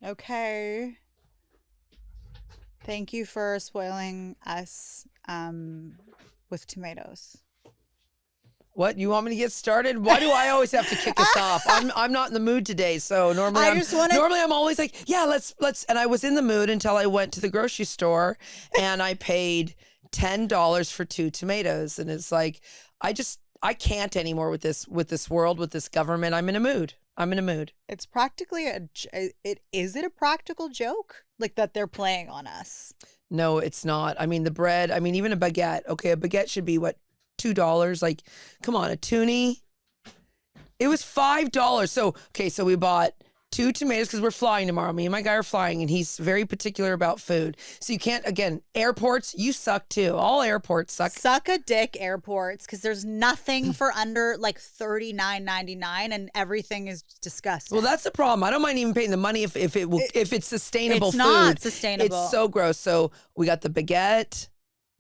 Okay. Thank you for spoiling us with tomatoes. What, you want me to get started? Why do I always have to kick us off? I'm not in the mood today, so normally I'm always like, yeah, let's. And I was in the mood until I went to the grocery store and I paid $10 for 2 tomatoes, and it's like I can't anymore with this world, with this government. I'm in a mood. It's practically is it a practical joke like that they're playing on us? No, it's not. I mean, the bread. I mean, even a baguette. Okay, a baguette should be what, $2? Like, come on, a toonie. It was $5. So we bought 2 tomatoes because we're flying tomorrow. Me and my guy are flying, and he's very particular about food. So you can't, again, airports, you suck too. All airports suck. Suck a dick, airports, because there's nothing for under like $39.99, and everything is disgusting. Well, that's the problem. I don't mind even paying the money if it's sustainable it's food. It's not sustainable. It's so gross. So we got the baguette,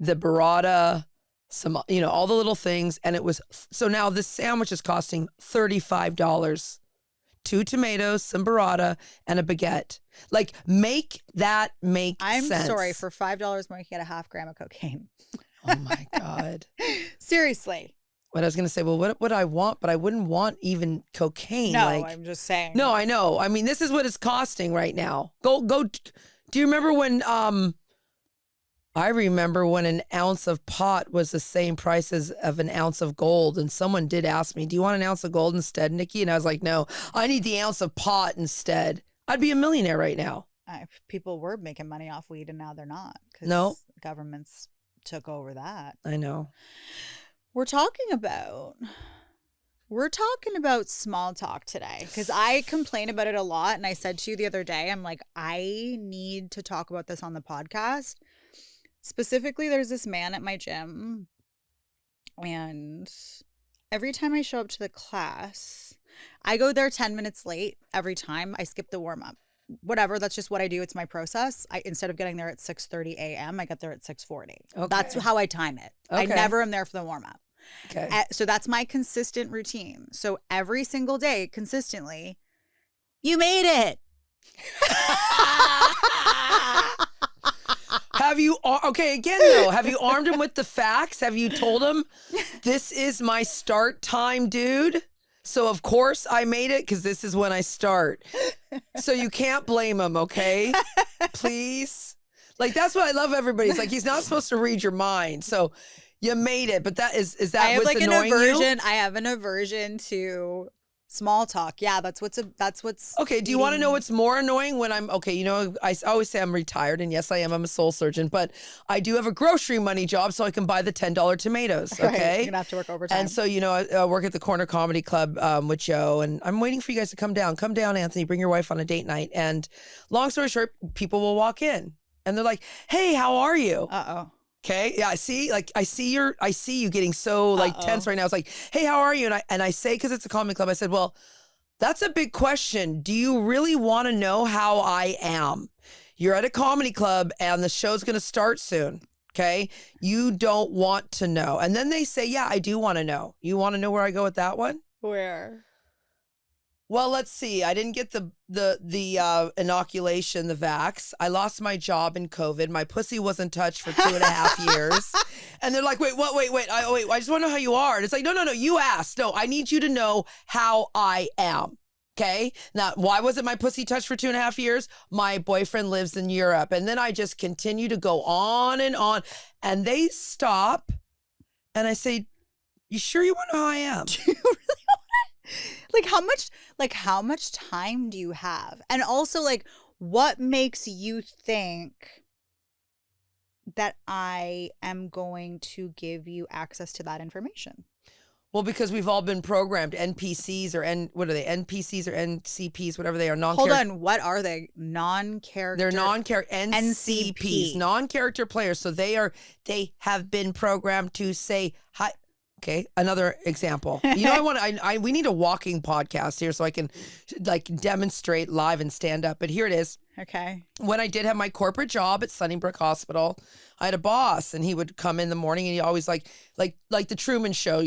the burrata, some, all the little things, and it was, so now this sandwich is costing $35. 2 tomatoes, some burrata, and a baguette. Like, make that make sense. I'm sorry, for $5 more, you can get a half gram of cocaine. Oh my God. Seriously. What I was going to say, well, what would I want? But I wouldn't want even cocaine. No, I'm just saying. No, I know. I mean, this is what it's costing right now. Go. Do you remember when, I remember when an ounce of pot was the same price as of an ounce of gold. And someone did ask me, do you want an ounce of gold instead, Nikki? And I was like, no, I need the ounce of pot instead. I'd be a millionaire right now. People were making money off weed and now they're not. No. Governments took over that. I know. We're talking about small talk today because I complain about it a lot. And I said to you the other day, I'm like, I need to talk about this on the podcast. Specifically, there's this man at my gym, and every time I show up to the class, I go there 10 minutes late every time. I skip the warm-up. Whatever, that's just what I do. It's my process. Instead of getting there at 6:30 a.m., I get there at 6:40. Okay. That's how I time it. Okay. I never am there for the warm-up. Okay. So that's my consistent routine. So every single day, consistently, you made it. Have you armed him with the facts? Have you told him this is my start time, dude? So of course I made it because this is when I start. So you can't blame him, okay? Please. Like, that's what I love everybody's like, he's not supposed to read your mind. So you made it, but that is that what's annoying you? I have an aversion to small talk. Yeah, that's what's okay. Do you want to know what's more annoying? When I'm okay, I always say I'm retired, and yes, I am. I'm a soul surgeon, but I do have a grocery money job, so I can buy the $10 tomatoes. Okay, right. You're gonna have to work overtime. And so I work at the Corner Comedy Club with Joe, and I'm waiting for you guys to come down. Come down, Anthony. Bring your wife on a date night. And long story short, people will walk in, and they're like, "Hey, how are you?" Uh-oh. Okay. Yeah. I see you getting so tense right now. It's like, hey, how are you? And I say, cause it's a comedy club, I said, well, that's a big question. Do you really want to know how I am? You're at a comedy club and the show's going to start soon. Okay. You don't want to know. And then they say, yeah, I do want to know. You want to know where I go with that one? Where? Well, let's see. I didn't get the inoculation, the vax. I lost my job in COVID. My pussy wasn't touched for 2.5 years. And they're like, wait. I just want to know how you are. And it's like, no. You asked. No, I need you to know how I am. Okay. Now, why wasn't my pussy touched for 2.5 years? My boyfriend lives in Europe. And then I just continue to go on and on. And they stop. And I say, you sure you want to know how I am? Do you really want to? How much time do you have? And also, what makes you think that I am going to give you access to that information? Well, because we've all been programmed. NPCs or what are they? NPCs or NCPs, whatever they are. Hold on, what are they? Non-character. They're non-character NCPs, non-character players. So they have been programmed to say hi. Okay, another example. We need a walking podcast here so I can demonstrate live and stand up. But here it is. Okay. When I did have my corporate job at Sunnybrook Hospital, I had a boss, and he would come in the morning, and he always like the Truman Show,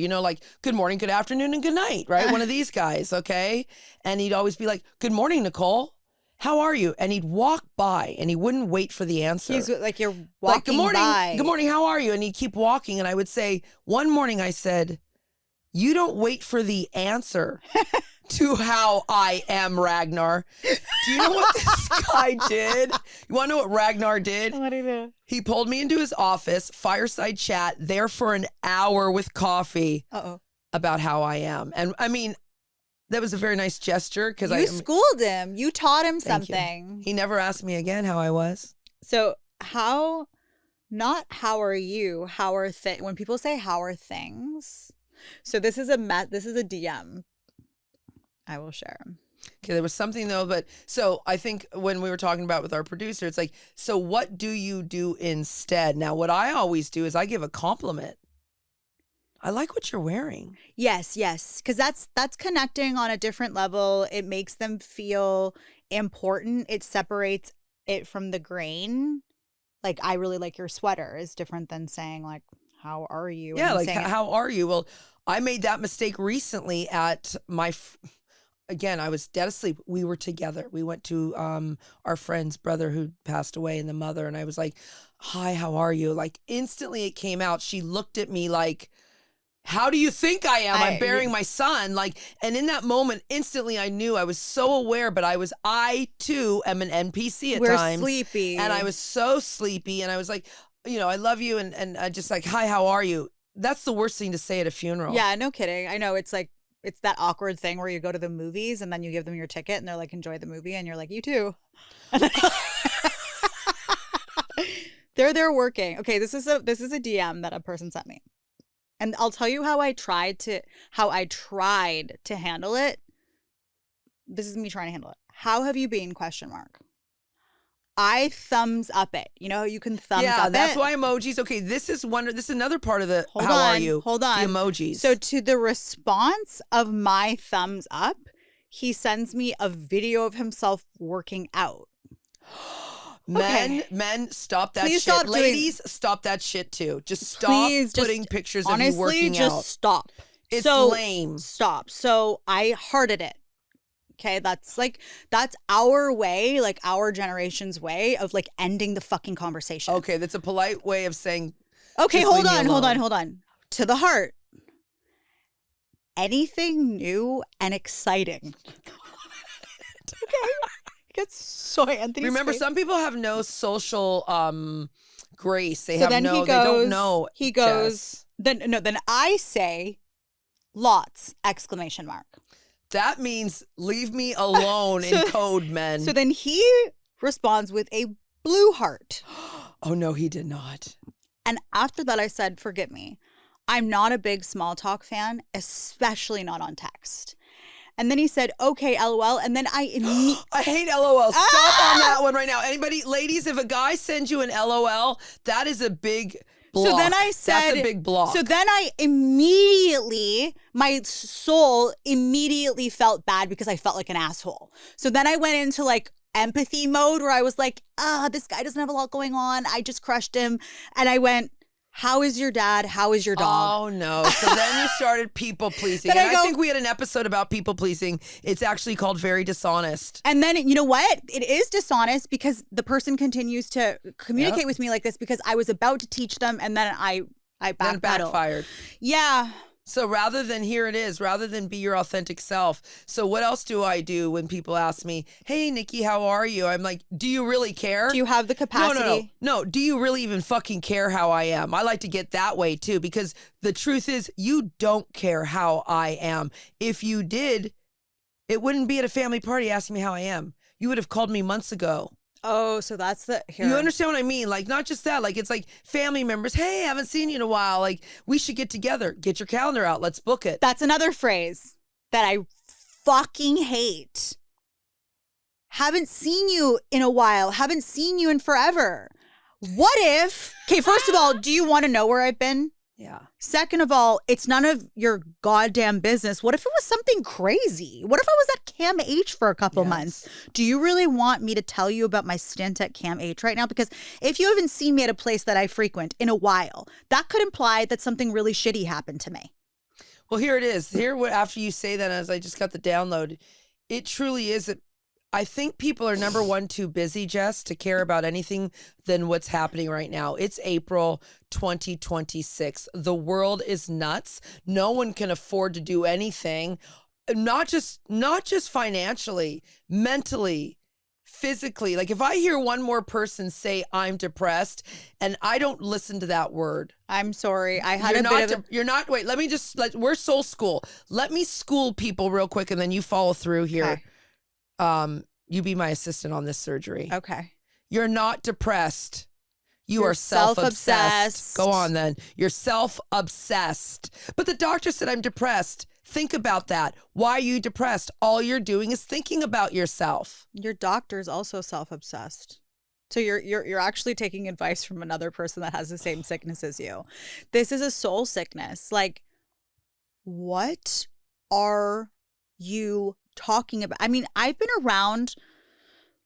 good morning, good afternoon, and good night, right? One of these guys, okay? And he'd always be like, good morning, Nicole. how are you? And he'd walk by and he wouldn't wait for the answer. He's like, you're walking Like, good morning, by. good morning, how are you? And he'd keep walking. And I would say, one morning I said, you don't wait for the answer to how I am, Ragnar. Do you know what this guy did? You want to know what Ragnar did? What do you do? He pulled me into his office, fireside chat, there for an hour with coffee about how I am. And I mean, that was a very nice gesture because you schooled him. You taught him something. He never asked me again how I was. So not how are you? How are things? When people say how are things, so this is a DM. I will share them. Okay, there was something though, but so I think when we were talking about with our producer, it's like, so what do you do instead? Now, what I always do is I give a compliment. I like what you're wearing. Yes, because that's connecting on a different level. It makes them feel important. It separates it from the grain. Like, I really like your sweater is different than saying like, how are you? Yeah, like, how are you? Well, I made that mistake recently at again, I was dead asleep. We were together. We went to our friend's brother who passed away and the mother. And I was like, hi, how are you? Like, instantly it came out. She looked at me like, how do you think I am? I'm burying my son. Like, and in that moment, instantly I knew. I was so aware, but I too am an NPC at times. We're sleepy. And I was so sleepy. And I was like, you know, I love you. And I just like, hi, how are you? That's the worst thing to say at a funeral. Yeah, no kidding. I know it's like, it's that awkward thing where you go to the movies and then you give them your ticket and they're like, enjoy the movie. And you're like, you too. They're there working. Okay, this is a DM that a person sent me. And I'll tell you how I tried to handle it. This is me trying to handle it. How have you been? ? I thumbs up it. You know how you can thumbs up it? Yeah, that's why emojis. Okay, this is another part of the Hold how on, are you? Hold on. The emojis. So to the response of my thumbs up, he sends me a video of himself working out. Men, stop that Please shit. stop Ladies, stop that shit too. Just stop putting pictures of you working honestly, just out. stop. It's lame. Stop. So I hearted it. Okay, that's our way, like our generation's way of like ending the fucking conversation. Okay, that's a polite way of saying. Okay, hold on. To the heart. Anything new and exciting. Okay. Gets so Anthony. Remember, some people have no social grace. They they don't know. He goes. Jess. Then I say, lots! ! That means leave me alone in code, men. So then he responds with a blue heart. Oh no, he did not. And after that, I said, forgive me. I'm not a big small talk fan, especially not on text. And then he said, okay, LOL. And then I hate LOL. Stop on that one right now. Anybody, ladies, if a guy sends you an LOL, that is a big block. So then I said, that's a big block. So then my soul immediately felt bad because I felt like an asshole. So then I went into like empathy mode where I was like, this guy doesn't have a lot going on. I just crushed him. And I went, how is your dad? How is your dog? Oh, no. So then you started people pleasing. And I think we had an episode about people pleasing. It's actually called Very Dishonest. And then, you know what? It is dishonest because the person continues to communicate with me like this because I was about to teach them and then I backfired. Yeah. So rather than be your authentic self. So what else do I do when people ask me, hey, Nikki, how are you? I'm like, do you really care? Do you have the capacity? No. Do you really even fucking care how I am? I like to get that way too, because the truth is you don't care how I am. If you did, it wouldn't be at a family party asking me how I am. You would have called me months ago. Oh, so that's You understand what I mean? Like, not just that. Like, it's like family members. Hey, haven't seen you in a while. Like, we should get together. Get your calendar out. Let's book it. That's another phrase that I fucking hate. Haven't seen you in a while. Haven't seen you in forever. What if, okay, first of all, do you want to know where I've been? Yeah. Second of all, it's none of your goddamn business. What if it was something crazy? What if I was at Cam H for a couple months? Do you really want me to tell you about my stint at Cam H right now? Because if you haven't seen me at a place that I frequent in a while, that could imply that something really shitty happened to me. Well, here it is. After you say that, as I just got the download, it truly is I think people are, number one, too busy, Jess, to care about anything than what's happening right now. It's April 2026. The world is nuts. No one can afford to do anything, not just financially, mentally, physically. Like if I hear one more person say I'm depressed and I don't listen to that word. I'm sorry. I had wait, let me just, we're soul school. Let me school people real quick and then you follow through here. Okay. You be my assistant on this surgery. Okay. You're not depressed. You're self-obsessed. Go on then. You're self-obsessed. But the doctor said I'm depressed. Think about that. Why are you depressed? All you're doing is thinking about yourself. Your doctor's also self-obsessed. So you're actually taking advice from another person that has the same sickness as you. This is a soul sickness. Like, what are you talking about? I mean, I've been around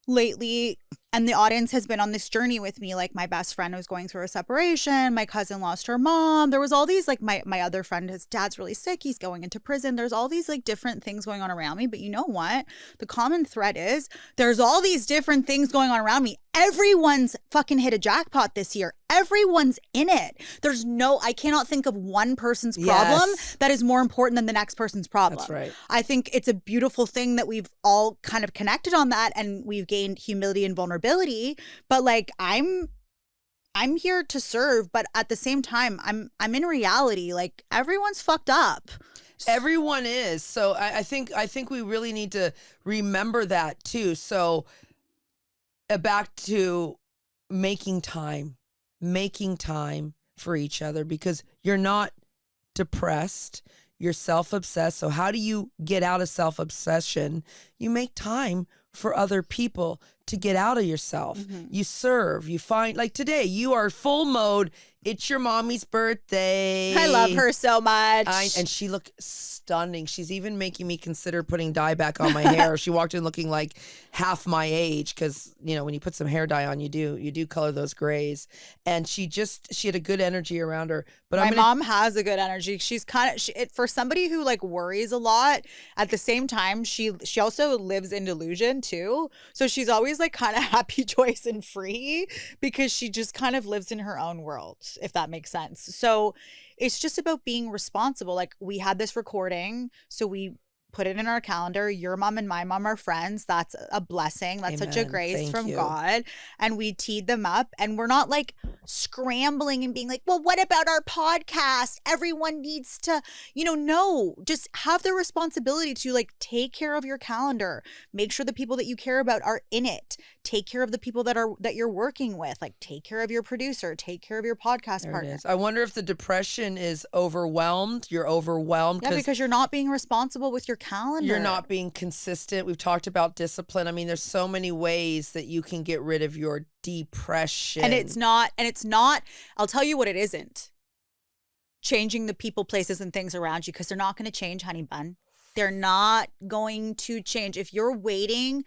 lately and the audience has been on this journey with me. Like my best friend was going through a separation. My cousin lost her mom. There was all these, like my other friend, his dad's really sick. He's going into prison. There's all these like different things going on around me. But you know what? The common thread is there's all these different things going on around me. Everyone's fucking hit a jackpot this year. Everyone's in it. I cannot think of one person's problem that is more important than the next person's problem. That's right. I think it's a beautiful thing that we've all kind of connected on that and we've gained humility and vulnerability. But like I'm here to serve, but at the same time, I'm in reality. Like everyone's fucked up. Everyone is. So I think we really need to remember that too. So back to making time for each other, because you're not depressed, you're self-obsessed. So how do you get out of self-obsession? You make time for other people to get out of yourself. Mm-hmm. You serve, you find, like today, you are full mode. It's your mommy's birthday. I love her so much. And she looked stunning. She's even making me consider putting dye back on my hair. She walked in looking like half my age because, you know, when you put some hair dye on, you do color those grays. And she had a good energy around her. But my mom has a good energy. She's kind of, for somebody who like worries a lot, at the same time, she also lives in delusion too. So she's always like kind of happy, joyous, and free because she just kind of lives in her own world, if that makes sense. So it's just about being responsible. Like we had this recording, so we put it in our calendar. Your mom and my mom are friends. That's a blessing. That's Amen. Such a grace Thank from you. God. And we teed them up and we're not like scrambling and being like, well, what about our podcast? Everyone needs to, no, just have the responsibility to like take care of your calendar. Make sure the people that you care about are in it. Take care of the people that you're working with. Like take care of your producer, take care of your podcast partner. I wonder if the depression is overwhelmed. You're overwhelmed. Yeah, because you're not being responsible with your calendar. You're not being consistent. We've talked about discipline. I mean, there's so many ways that you can get rid of your depression. And it's not, I'll tell you what it isn't. Changing the people, places, and things around you, because they're not going to change, honey bun. They're not going to change. If you're waiting,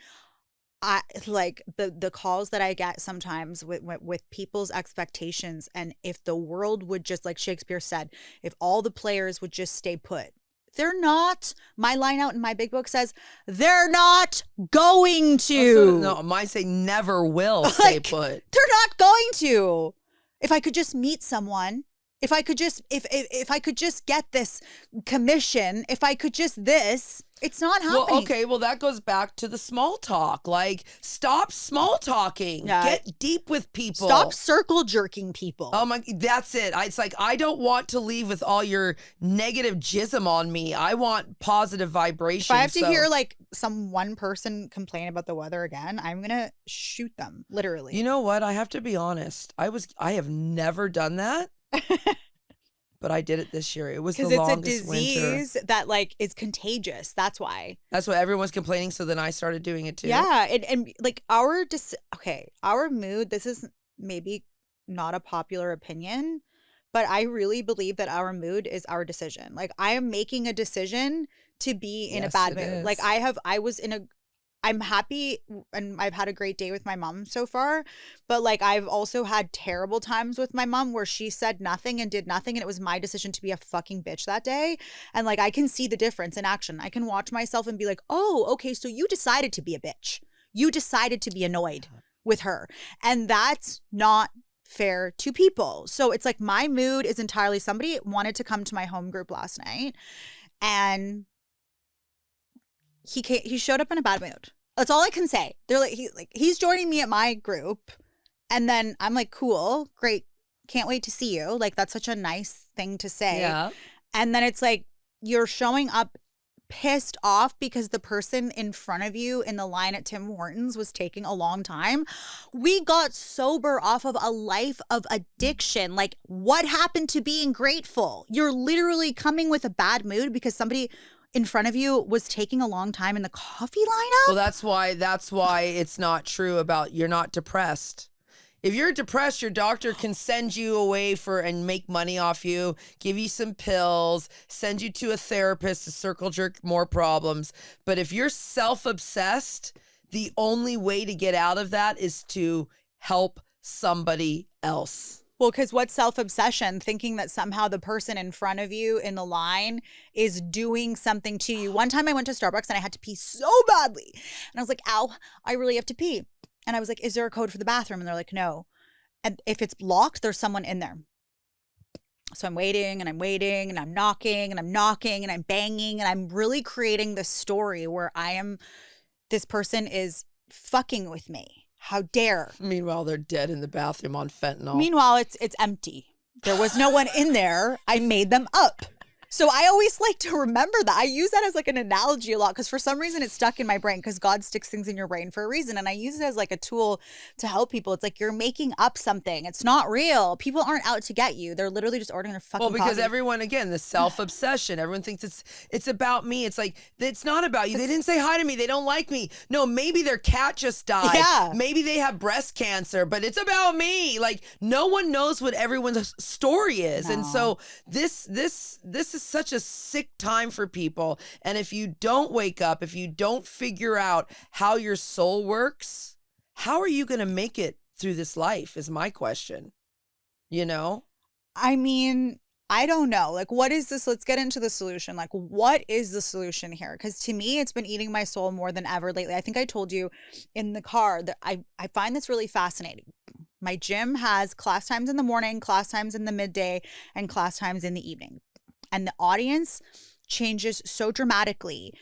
like the calls that I get sometimes with people's expectations, and if the world would just, like Shakespeare said, if all the players would just stay put. They're not. My line out in my big book says they're not going to. No, mine say never will stay put. They're not going to. If I could just meet someone, if I could just get this commission, if I could just this, it's not happening. Well, okay, that goes back to the small talk. Like, stop small talking. Get deep with people. Stop circle jerking people. Oh my, that's it. It's like, I don't want to leave with all your negative jism on me. I want positive vibration. If I have to hear like one person complain about the weather again, I'm gonna shoot them, literally. You know what? I have to be honest. I have never done that. But I did it this year. It was the longest winter. Because it's a disease that like is contagious. That's why. That's why everyone's complaining. So then I started doing it too. Yeah, and like our mood. This is maybe not a popular opinion, but I really believe that our mood is our decision. Like I am making a decision to be in a bad mood. Is. Like I'm happy and I've had a great day with my mom so far, but like I've also had terrible times with my mom where she said nothing and did nothing and it was my decision to be a fucking bitch that day. And like I can see the difference in action. I can watch myself and be like, oh, okay, so you decided to be a bitch. You decided to be annoyed with her. And that's not fair to people. So it's like my mood is entirely, somebody wanted to come to my home group last night and he showed up in a bad mood. That's all I can say. They're like, he's joining me at my group. And then I'm like, cool, great. Can't wait to see you. Like, that's such a nice thing to say. Yeah. And then it's like, you're showing up pissed off because the person in front of you in the line at Tim Hortons was taking a long time. We got sober off of a life of addiction. Like, what happened to being grateful? You're literally coming with a bad mood because somebody in front of you was taking a long time in the coffee lineup. Well, that's why it's not true about you're not depressed. If you're depressed, your doctor can send you away and make money off you, give you some pills, send you to a therapist to circle jerk more problems. But if you're self-obsessed, the only way to get out of that is to help somebody else. Well, because what's self-obsession? Thinking that somehow the person in front of you in the line is doing something to you. One time I went to Starbucks and I had to pee so badly. And I was like, ow, I really have to pee. And I was like, is there a code for the bathroom? And they're like, no. And if it's locked, there's someone in there. So I'm waiting and I'm waiting and I'm knocking and I'm knocking and I'm banging. And I'm really creating this story where this person is fucking with me. How dare. Meanwhile, they're dead in the bathroom on fentanyl. Meanwhile, it's empty. There was no one in there. I made them up. So I always like to remember that. I use that as like an analogy a lot because for some reason it's stuck in my brain because God sticks things in your brain for a reason. And I use it as like a tool to help people. It's like you're making up something. It's not real. People aren't out to get you. They're literally just ordering their fucking Well, because coffee. everyone, again, the self-obsession. Everyone thinks it's about me. It's like, it's not about you. They didn't say hi to me. They don't like me. No, maybe their cat just died. Yeah. Maybe they have breast cancer, but it's about me. Like, no one knows what everyone's story is. No. And so this is such a sick time for people. And if you don't wake up, if you don't figure out how your soul works, how are you going to make it through this life is my question. You know? I mean, I don't know. Like, what is this? Let's get into the solution. Like, what is the solution here? Because to me, it's been eating my soul more than ever lately. I think I told you in the car that I find this really fascinating. My gym has class times in the morning, class times in the midday, and class times in the evening. And the audience changes so dramatically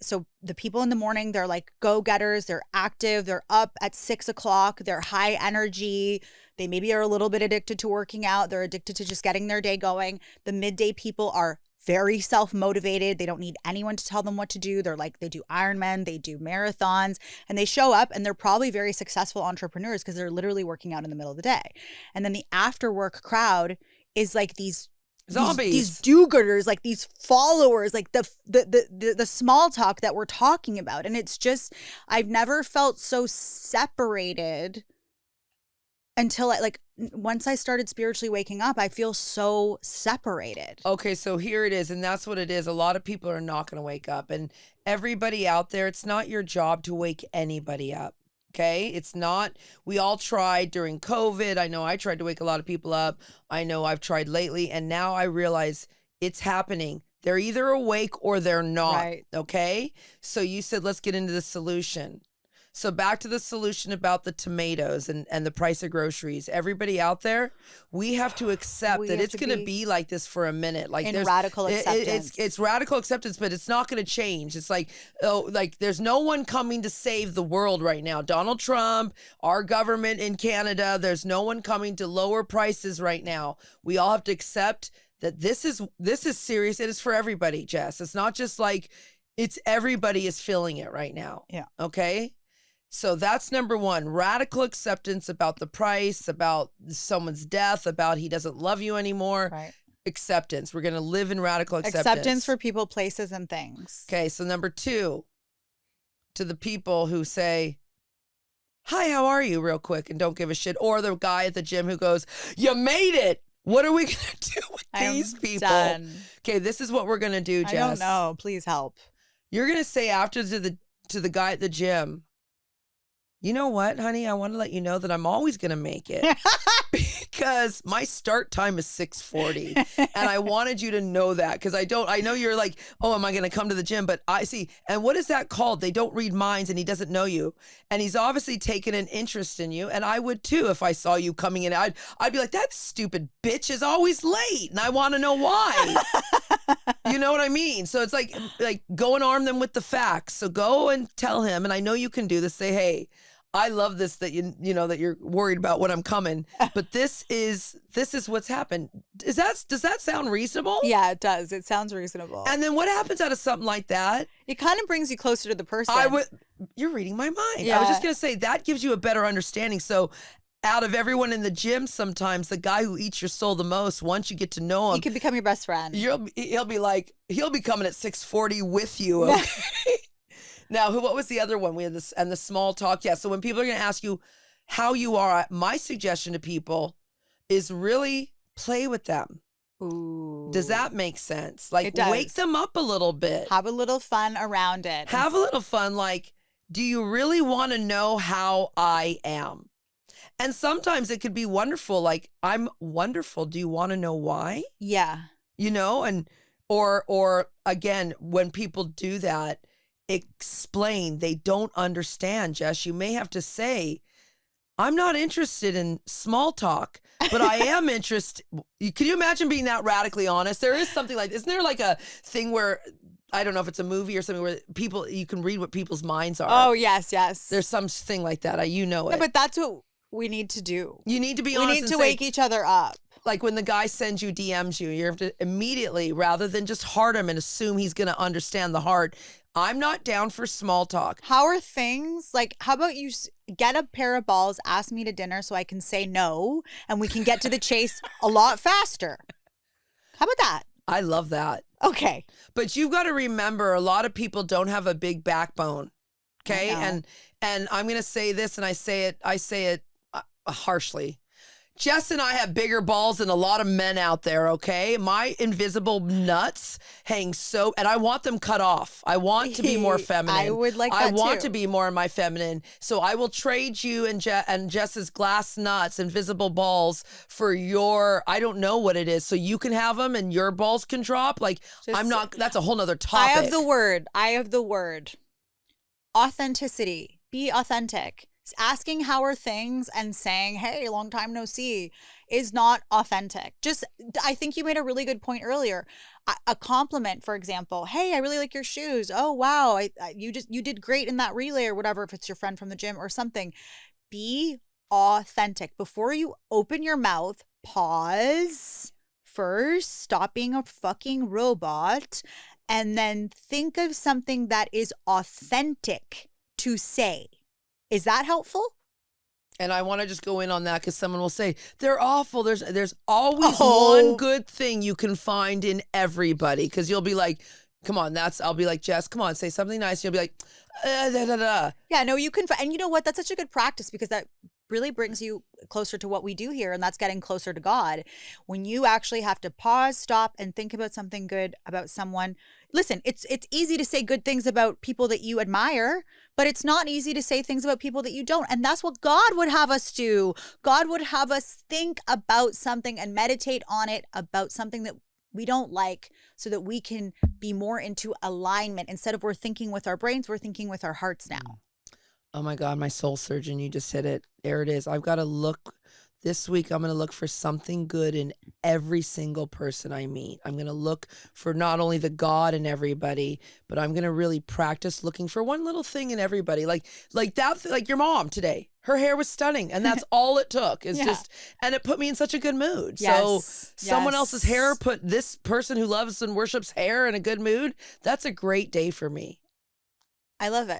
so the people in the morning, they're like go-getters, they're active, they're up at 6 o'clock, they're high energy, they maybe are a little bit addicted to working out, they're addicted to just getting their day going. The midday people are very self-motivated. They don't need anyone to tell them what to do. They do Ironman, they do marathons, and they show up and they're probably very successful entrepreneurs because they're literally working out in the middle of the day. And then the after-work crowd is like these zombies, these do-gooders, like these followers, like the small talk that we're talking about. And it's just, I've never felt so separated until once I started spiritually waking up, I feel so separated. Okay, so here it is. And that's what it is. A lot of people are not going to wake up. And everybody out there, it's not your job to wake anybody up. Okay, it's not. We all tried during COVID. I know I tried to wake a lot of people up. I know I've tried lately. And now I realize it's happening. They're either awake or they're not. Right. Okay, so you said, let's get into the solution. So back to the solution about the tomatoes and the price of groceries. Everybody out there, we have to accept that it's going to be like this for a minute. Like in radical acceptance. It's radical acceptance, but it's not going to change. It's like, there's no one coming to save the world right now. Donald Trump, our government in Canada, there's no one coming to lower prices right now. We all have to accept that this is serious. It is for everybody, Jess. It's not just like everybody is feeling it right now. Yeah. Okay. So that's number one, radical acceptance about the price, about someone's death, about he doesn't love you anymore. Right. Acceptance. We're going to live in radical acceptance. Acceptance for people, places, and things. Okay. So number two, to the people who say, hi, how are you, real quick, and don't give a shit. Or the guy at the gym who goes, you made it. What are we going to do with these people? Done. Okay. This is what we're going to do, Jess. I don't know. Please help. You're going to say after to the guy at the gym, you know what, honey? I want to let you know that I'm always going to make it because my start time is 6:40, and I wanted you to know that because I know you're like, oh, am I going to come to the gym? But I see, and what is that called? They don't read minds, and he doesn't know you, and he's obviously taken an interest in you, and I would too if I saw you coming in. I'd be like, that stupid bitch is always late, and I want to know why. You know what I mean? So it's like go and arm them with the facts. So go and tell him, and I know you can do this. Say, hey, I love this that you know that you're worried about when I'm coming, but this is what's happened. Does that sound reasonable? Yeah, it does. It sounds reasonable. And then what happens out of something like that? It kind of brings you closer to the person. You're reading my mind. Yeah. I was just gonna say that gives you a better understanding. So out of everyone in the gym, sometimes the guy who eats your soul the most, once you get to know him, he could become your best friend. he'll be coming at 6:40 with you. Okay. Now, what was the other one? We had this and the small talk. Yeah. So when people are going to ask you how you are, my suggestion to people is really play with them. Ooh. Does that make sense? Like, It does. wake them up a little bit. Have a little fun around it. Have a little fun. Like, do you really want to know how I am? And sometimes it could be wonderful. Like, I'm wonderful. Do you want to know why? Yeah. You know, and or again, when people do that, explain. They don't understand, Jess. You may have to say, I'm not interested in small talk, but I am interested. Can you imagine being that radically honest? There is something like, isn't there like a thing where, I don't know if it's a movie or something where you can read what people's minds are. Oh, yes. There's something like that. You know it. Yeah, but that's what we need to do. You need to be honest. We need to wake each other up. Like when the guy sends you, DMs you have to immediately, rather than just heart him and assume he's going to understand the heart, I'm not down for small talk. How are things? Like, how about you get a pair of balls, ask me to dinner so I can say no, and we can get to the chase a lot faster. How about that? I love that. Okay. But you've got to remember, a lot of people don't have a big backbone. Okay. And I'm going to say this, and I say it harshly. Jess and I have bigger balls than a lot of men out there, okay? My invisible nuts hang so, and I want them cut off. I want to be more feminine. I would like that I want too. to be more in my feminine. So I will trade you and Jess's glass nuts, invisible balls, for your, I don't know what it is. So you can have them and your balls can drop. Like, that's a whole nother topic. I have the word. Authenticity. Be authentic. Asking how are things and saying, hey, long time no see, is not authentic. I think you made a really good point earlier. A compliment, for example, hey, I really like your shoes. Oh, wow. You did great in that relay or whatever, if it's your friend from the gym or something. Be authentic. Before you open your mouth, pause first, stop being a fucking robot, and then think of something that is authentic to say. Is that helpful? And I want to just go in on that because someone will say, they're awful. There's always one good thing you can find in everybody. Because you'll be like, come on, I'll be like, Jess, come on, say something nice. You'll be like, da, da, da. Yeah, no, you can. And you know what? That's such a good practice because that really brings you closer to what we do here, and that's getting closer to God. When you actually have to pause, stop, and think about something good about someone. Listen, it's easy to say good things about people that you admire, but it's not easy to say things about people that you don't. And that's what God would have us do. God would have us think about something and meditate on it, about something that we don't like, so that we can be more into alignment. Instead of we're thinking with our brains, we're thinking with our hearts now. Oh my God, my soul surgeon, you just hit it. There it is. I've got to look. This week, I'm going to look for something good in every single person I meet. I'm going to look for not only the God in everybody, but I'm going to really practice looking for one little thing in everybody. Like your mom today. Her hair was stunning, and that's all it took. And it put me in such a good mood. Yes, So someone else's hair put this person who loves and worships hair in a good mood. That's a great day for me. I love it.